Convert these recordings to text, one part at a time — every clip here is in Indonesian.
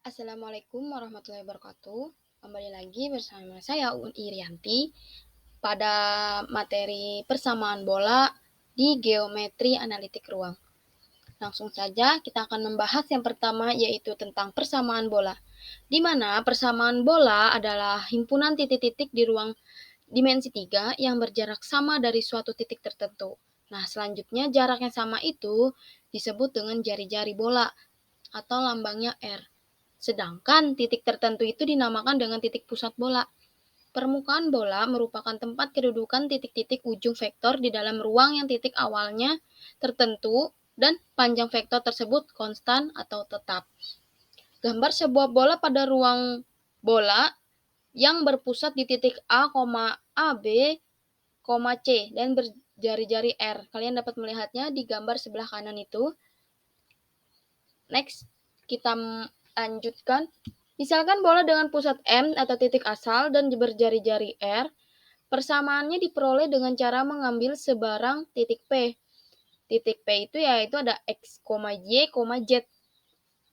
Assalamualaikum warahmatullahi wabarakatuh. Kembali lagi bersama saya Uun Irianti pada materi persamaan bola di geometri analitik ruang. Langsung saja kita akan membahas yang pertama yaitu tentang persamaan bola. Di mana persamaan bola adalah himpunan titik-titik di ruang dimensi 3 yang berjarak sama dari suatu titik tertentu. Nah, selanjutnya jarak yang sama itu disebut dengan jari-jari bola atau lambangnya R. Sedangkan titik tertentu itu dinamakan dengan titik pusat bola. Permukaan bola merupakan tempat kedudukan titik-titik ujung vektor di dalam ruang yang titik awalnya tertentu dan panjang vektor tersebut konstan atau tetap. Gambar sebuah bola pada ruang bola yang berpusat di titik A, A, B, C dan berjari-jari R. Kalian dapat melihatnya di gambar sebelah kanan itu. Next, kita lanjutkan. Misalkan bola dengan pusat M atau titik asal dan berjari-jari R, persamaannya diperoleh dengan cara mengambil sebarang titik P. Titik P itu yaitu ada X, Y, Z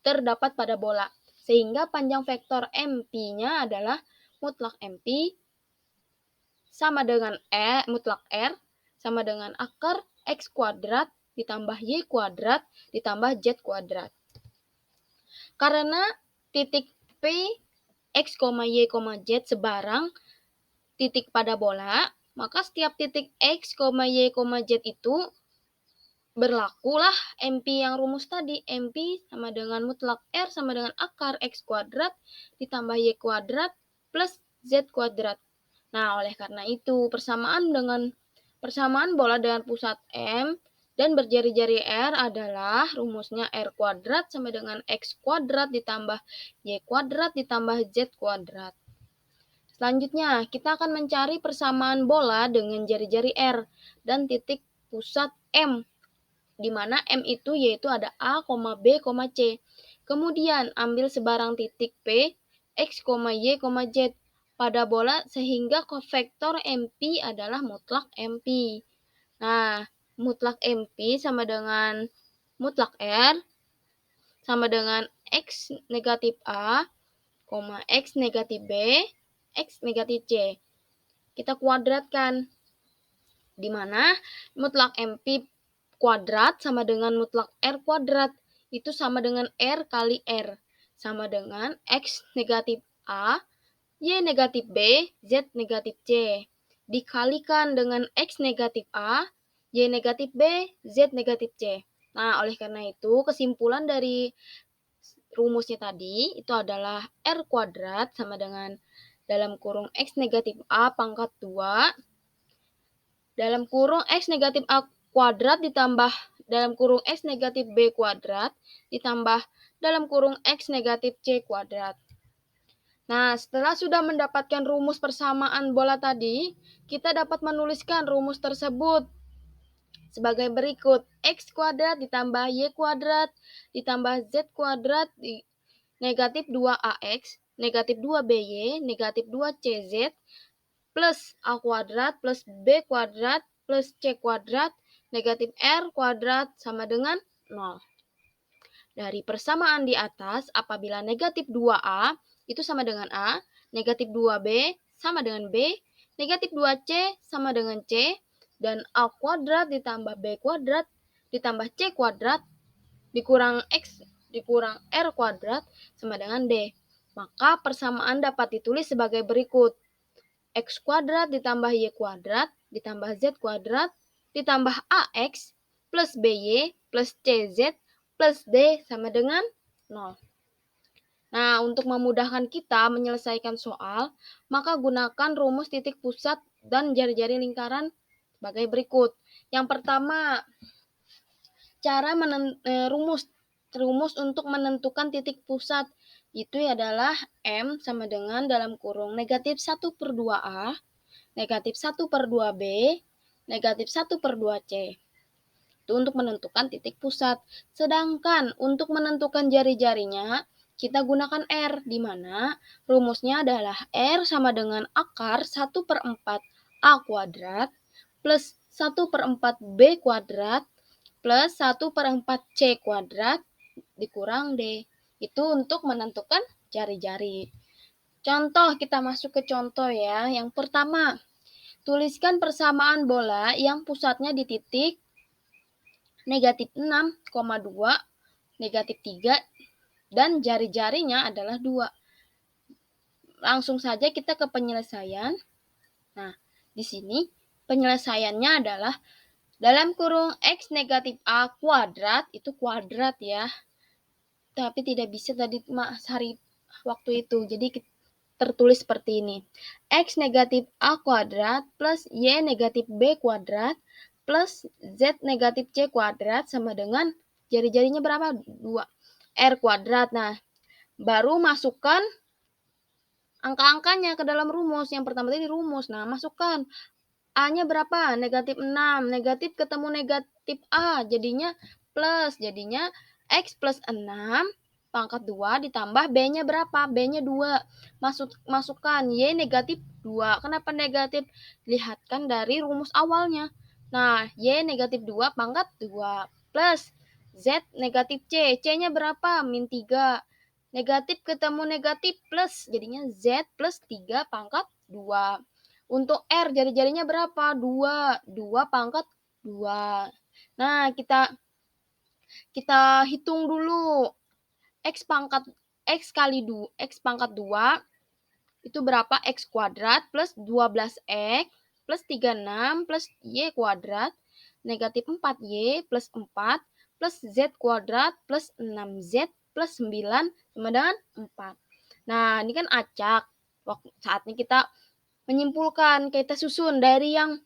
terdapat pada bola. Sehingga panjang vektor MP-nya adalah mutlak MP sama dengan mutlak R sama dengan akar X kuadrat ditambah Y kuadrat ditambah Z kuadrat. Karena titik P, X, Y, Z sebarang titik pada bola, maka setiap titik X, Y, Z itu berlakulah MP yang rumus tadi. MP sama dengan mutlak R sama dengan akar X kuadrat ditambah Y kuadrat plus Z kuadrat. Nah, oleh karena itu persamaan bola dengan pusat M dan berjari-jari R adalah rumusnya R kuadrat sama dengan X kuadrat ditambah Y kuadrat ditambah Z kuadrat. Selanjutnya, kita akan mencari persamaan bola dengan jari-jari R dan titik pusat M, di mana M itu yaitu ada A, B, C. Kemudian, ambil sebarang titik P, X, Y, Z pada bola sehingga vektor MP adalah mutlak MP. Nah, mutlak MP sama dengan mutlak R sama dengan X negatif A, X negatif B, X negatif C. Kita kuadratkan, di mana mutlak MP kuadrat sama dengan mutlak R kuadrat. Itu sama dengan R kali R. Sama dengan X negatif A, Y negatif B, Z negatif C. Dikalikan dengan X negatif A, Y negatif B, Z negatif C. Nah, oleh karena itu, kesimpulan dari rumusnya tadi itu adalah R kuadrat sama dengan dalam kurung X negatif A pangkat 2, dalam kurung X negatif A kuadrat ditambah dalam kurung X negatif B kuadrat ditambah dalam kurung X negatif C kuadrat. Nah, setelah sudah mendapatkan rumus persamaan bola tadi, kita dapat menuliskan rumus tersebut sebagai berikut. X kuadrat ditambah Y kuadrat ditambah Z kuadrat negatif 2AX, negatif 2BY, negatif 2CZ, plus A kuadrat plus B kuadrat plus C kuadrat, negatif R kuadrat sama dengan 0. Dari persamaan di atas, apabila negatif 2A itu sama dengan A, negatif 2B sama dengan B, negatif 2C sama dengan C, dan A kuadrat ditambah B kuadrat ditambah C kuadrat dikurang X dikurang R kuadrat sama dengan D. Maka persamaan dapat ditulis sebagai berikut. X kuadrat ditambah Y kuadrat ditambah Z kuadrat ditambah AX plus BY plus CZ plus D sama dengan 0. Nah, untuk memudahkan kita menyelesaikan soal, maka gunakan rumus titik pusat dan jari-jari lingkaran sebagai berikut. Yang pertama, cara rumus untuk menentukan titik pusat itu adalah M sama dengan dalam kurung negatif 1/2A, negatif 1/2B, negatif 1/2C. Itu untuk menentukan titik pusat. Sedangkan untuk menentukan jari-jarinya, kita gunakan R, di mana rumusnya adalah R sama dengan akar 1/4 A kuadrat plus 1/4 B kuadrat plus 1/4 C kuadrat dikurang D. Itu untuk menentukan jari-jari. Contoh, kita masuk ke contoh ya. Yang pertama, tuliskan persamaan bola yang pusatnya di titik negatif 6,2, negatif 3, dan jari-jarinya adalah 2. Langsung saja kita ke penyelesaian. Nah, di sini penyelesaiannya adalah dalam kurung X negatif A kuadrat, itu kuadrat ya. Tapi tidak bisa tadi Mas Hari waktu itu. Jadi tertulis seperti ini. X negatif A kuadrat plus Y negatif B kuadrat plus Z negatif C kuadrat sama dengan jari-jarinya berapa? 2. R kuadrat. Nah, baru masukkan angka-angkanya ke dalam rumus. Yang pertama tadi rumus. Nah, masukkan. A-nya berapa? Negatif 6. Negatif ketemu negatif A. Jadinya plus. Jadinya X plus 6 pangkat 2 ditambah B-nya berapa? B-nya 2. Masukkan Y negatif 2. Kenapa negatif? Lihatkan dari rumus awalnya. Nah, Y negatif 2 pangkat 2. Plus Z negatif C. C-nya berapa? Min 3. Negatif ketemu negatif plus. Jadinya Z plus 3 pangkat 2. Untuk R, jari-jarinya berapa? 2. 2 pangkat 2. Nah, kita hitung dulu. X kali 2, X pangkat 2 itu berapa? X kuadrat plus 12X plus 36 plus Y kuadrat negatif 4Y plus 4 plus Z kuadrat plus 6Z plus 9 sama dengan 4. Nah, ini kan acak. Saatnya kita menyimpulkan, kita susun dari yang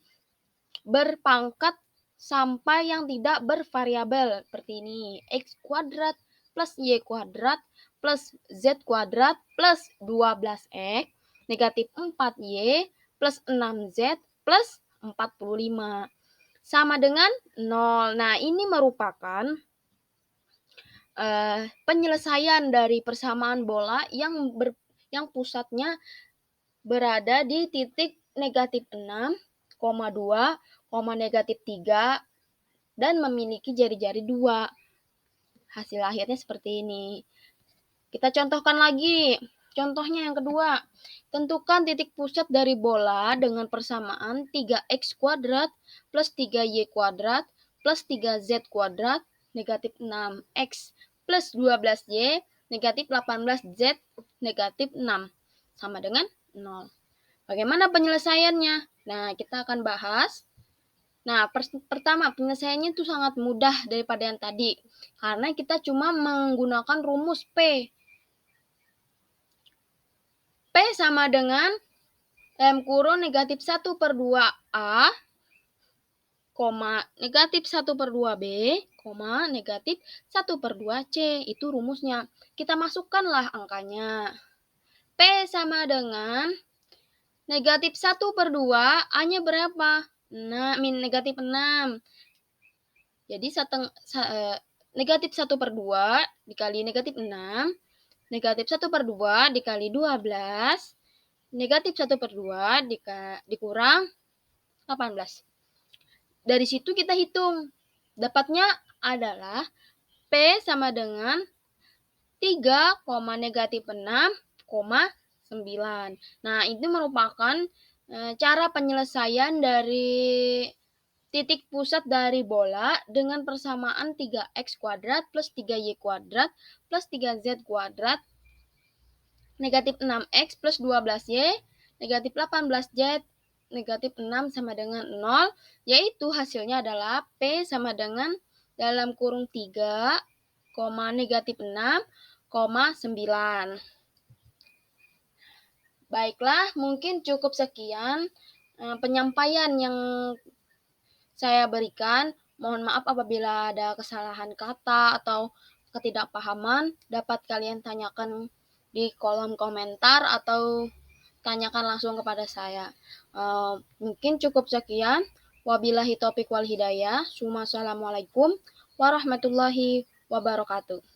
berpangkat sampai yang tidak bervariabel. Seperti ini. X kuadrat plus Y kuadrat plus Z kuadrat plus 12X negatif 4Y plus 6Z plus 45 sama dengan 0. Nah, ini merupakan penyelesaian dari persamaan bola yang pusatnya berada di titik negatif 6,2, negatif 3, dan memiliki jari-jari 2. Hasil akhirnya seperti ini. Kita contohkan lagi. Contohnya yang kedua. Tentukan titik pusat dari bola dengan persamaan 3x kuadrat plus 3y kuadrat plus 3z kuadrat negatif 6x plus 12y negatif 18z negatif 6 sama dengan 0. Bagaimana penyelesaiannya? Nah, kita akan bahas. Nah, pertama, penyelesaiannya itu sangat mudah daripada yang tadi. Karena kita cuma menggunakan rumus P. P sama dengan dalam kurung negatif 1/2A, negatif 1/2B, negatif 1/2C. Itu rumusnya. Kita masukkanlah angkanya. P sama dengan negatif 1/2, A-nya berapa? Nah, negatif 6. Jadi negatif 1/2 dikali negatif 6, negatif 1/2 dikali 12, negatif 1/2 dikurang 18. Dari situ kita hitung. Dapatnya adalah P sama dengan 3, negatif 6, 9. Nah, itu merupakan cara penyelesaian dari titik pusat dari bola dengan persamaan 3x kuadrat plus 3y kuadrat plus 3z kuadrat negatif 6x plus 12y negatif 18z negatif 6 sama dengan 0, yaitu hasilnya adalah P sama dengan dalam kurung 3, negatif 6, 9. Baiklah, mungkin cukup sekian penyampaian yang saya berikan. Mohon maaf apabila ada kesalahan kata atau ketidakpahaman. Dapat kalian tanyakan di kolom komentar atau tanyakan langsung kepada saya. Mungkin cukup sekian. Wabillahi taufiq wal hidayah. Assalamualaikum warahmatullahi wabarakatuh.